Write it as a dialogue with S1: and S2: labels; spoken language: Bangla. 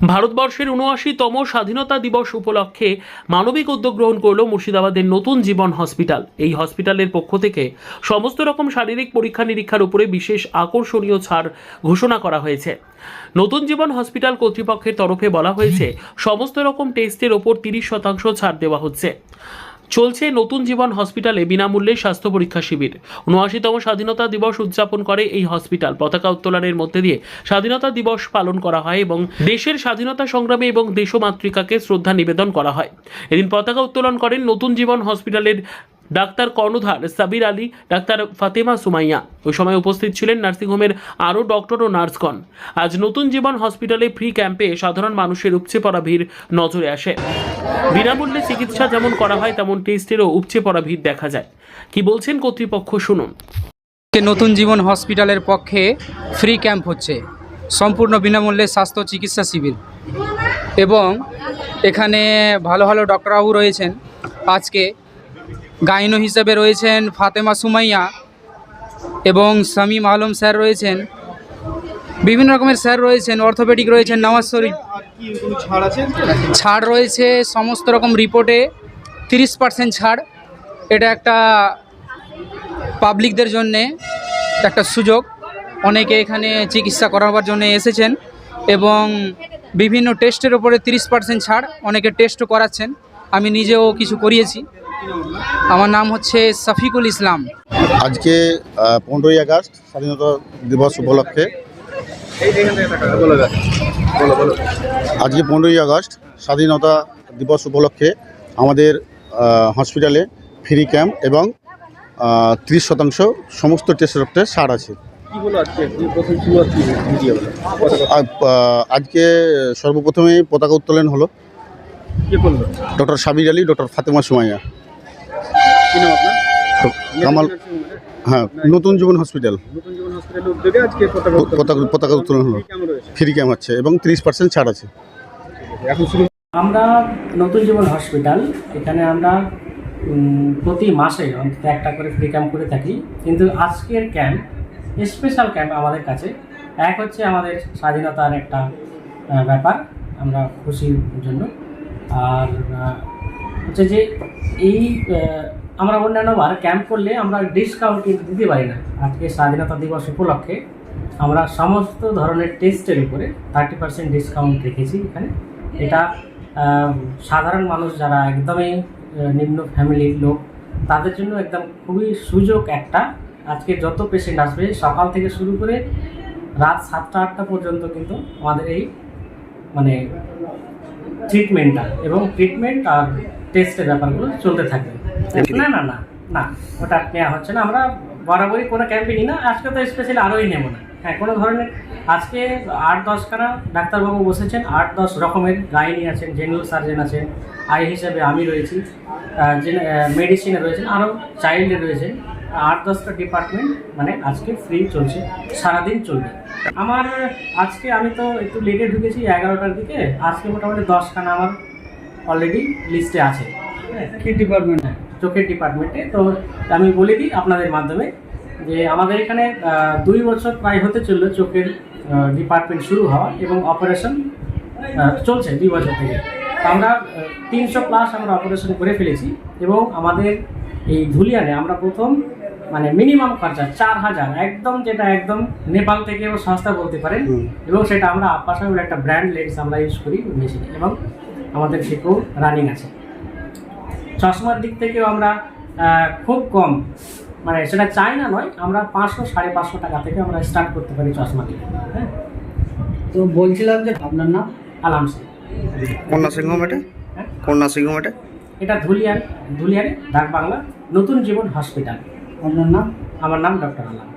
S1: ভারতবর্ষের ৭৯তম স্বাধীনতা দিবস উপলক্ষে মানবিক উদ্যোগ গ্রহণ করল মুর্শিদাবাদের নতুন জীবন হসপিটাল। এই হসপিটালের পক্ষ থেকে সমস্ত রকম শারীরিক পরীক্ষা নিরীক্ষার উপরে বিশেষ আকর্ষণীয় ছাড় ঘোষণা করা হয়েছে। নতুন জীবন হসপিটাল কর্তৃপক্ষের তরফে বলা হয়েছে সমস্ত রকম টেস্টের ওপর ৩০% ছাড় দেওয়া হচ্ছে। চলছে নতুন জীবন হসপিটালে বিনামূল্যে স্বাস্থ্য পরীক্ষা শিবির। ৭৯তম স্বাধীনতা দিবস উদযাপন করে এই হসপিটাল। পতাকা উত্তোলনের মধ্যে দিয়ে স্বাধীনতা দিবস পালন করা হয় এবং দেশের স্বাধীনতা সংগ্রামী এবং দেশমাতৃকাকে শ্রদ্ধা নিবেদন করা হয়। এদিন পতাকা উত্তোলন করেন নতুন জীবন হসপিটালের ডাক্তার কর্ণধার সাবির আলী, ডাক্তার ফাতেমা সুমাইয়া। ওই সময় উপস্থিত ছিলেন নার্সিংহোমের আরও ডক্টর ও নার্সগণ। আজ নতুন জীবন হসপিটালে ফ্রি ক্যাম্পে সাধারণ মানুষের উপচে পড়া ভিড় নজরে আসে। বিনামূল্যে চিকিৎসা যেমন করা হয় তেমন টেস্টেরও উপচে পড়া ভিড় দেখা যায়। কি বলছেন কর্তৃপক্ষ শুনুন।
S2: নতুন জীবন হসপিটালের পক্ষে ফ্রি ক্যাম্প হচ্ছে, সম্পূর্ণ বিনামূল্যে স্বাস্থ্য চিকিৎসা শিবির এবং এখানে ভালো ভালো ডক্টরবাবু রয়েছেন। আজকে গাইনো হিসেবে রয়েছেন ফাতেমা সুমাইয়া এবং শামীম আলম স্যার রয়েছেন, বিভিন্ন রকমের স্যার রয়েছেন, অর্থোপেডিক রয়েছেন নওয়াজ শরীফ। ছাড় রয়েছে সমস্ত রকম রিপোর্টে 30% ছাড়। এটা একটা পাবলিকদের জন্যে একটা সুযোগ। অনেকে এখানে চিকিৎসা করাবার জন্য এসেছেন এবং বিভিন্ন টেস্টের ওপরে 30% ছাড়। অনেকে টেস্টও করাচ্ছেন, আমি নিজেও কিছু করিয়েছি। আমার নাম হচ্ছে শফিকুল ইসলাম।
S3: আজকে 15ই আগস্ট স্বাধীনতা দিবস উপলক্ষে স্বাধীনতা দিবস উপলক্ষে আমাদের হসপিটালে ফ্রি ক্যাম্প এবং 30% সমস্ত টেস্টের ছাড় আছে। আজকে সর্বপ্রথমেই পতাকা উত্তোলন হলো ডক্টর সাবির আলী, ডক্টর ফাতেমা সুমাইয়া। কামাল, হ্যাঁ, নতুন জীবন হসপিটাল পতাকা উত্তোলন হলো, ফ্রি ক্যাম্প আছে এবং 30% ছাড় আছে।
S4: আমরা নতুন জীবন হসপিটাল এখানে আমরা প্রতি মাসে অন্তত একটা করে ফ্রি ক্যাম্প করে থাকি, কিন্তু আজকের ক্যাম্প স্পেশাল ক্যাম্প আমাদের কাছে। এক হচ্ছে আমাদের স্বাধীনতার একটা ব্যাপার, আমরা খুশির জন্য। আর হচ্ছে যে এই আমরা অন্যান্যবার ক্যাম্প করলে আমরা ডিসকাউন্ট কিন্তু দিতে পারি না। আজকে স্বাধীনতা দিবস উপলক্ষে আমরা সমস্ত ধরনের টেস্টের উপরে 30% ডিসকাউন্ট রেখেছি এখানে। এটা সাধারণ মানুষ যারা একদমই নিম্ন ফ্যামিলির লোক তাদের জন্য একদম খুবই সুযোগ একটা। আজকে যত পেশেন্ট আসবে সকাল থেকে শুরু করে রাত 7টা-8টা পর্যন্ত কিন্তু আমাদের এই মানে ট্রিটমেন্টটা এবং ট্রিটমেন্ট আর টেস্টের ব্যাপারগুলো চলতে থাকবে। না না না না ওটা নেওয়া হচ্ছে না, আমরা বরাবরই কোনো ক্যাম্পে নিই না। আজকে তো স্পেশালি আরোই নেব না। হ্যাঁ, কোনো ধরনের আজকে 8-10খানা ডাক্তারবাবু বসেছেন, 8-10 রকমের গাইনি আছেন, জেনারেল সার্জন আছেন, আই হিসেবে আমি রয়েছি, মেডিসিনে রয়েছেন, আরও চাইল্ডে রয়েছেন। 8-10টা ডিপার্টমেন্ট মানে আজকে ফ্রি চলছে, সারাদিন চলবে। আমার আজকে আমি তো একটু লেটে ঢুকেছি 11টার দিকে। আজকে মোটামুটি 10খানা আমার অলরেডি লিস্টে আছে।
S2: কি ডিপার্টমেন্ট?
S4: চোখের ডিপার্টমেন্টে। তো আমি বলে দিই আপনাদের মাধ্যমে যে আমাদের এখানে 2 বছর প্রায় হতে চললো চোখের ডিপার্টমেন্ট শুরু হওয়া এবং অপারেশন চলছে 2 বছর থেকে। আমরা 300+ আমরা অপারেশন করে ফেলেছি এবং আমাদের এই ধুলিয়ানে আমরা প্রথম মানে মিনিমাম খরচা 4000, একদম যেটা একদম নেপাল থেকেও সস্তা বলতে পারেন, এবং সেটা আমরা আপাশে একটা ব্র্যান্ড লেন্স আমরা ইউজ করি মেশিনে এবং আমাদের সেটাও রানিং আছে। চশমার দিক থেকেও আমরা খুব কম, মানে সেটা চাইনা নয়, আমরা 500-550 টাকা থেকে আমরা স্টার্ট করতে পারি চশমা দিয়ে। হ্যাঁ,
S2: তো বলছিলাম যে আপনার নাম?
S4: আলাম সিং।
S5: কোন নার্সিংহোম এটা? কোন নার্সিংহোম এটা?
S4: এটা ধুলিয়ানে ডাক বাংলা নতুন জীবন হসপিটাল।
S2: আপনার নাম?
S4: আমার নাম ডক্টর আলাম।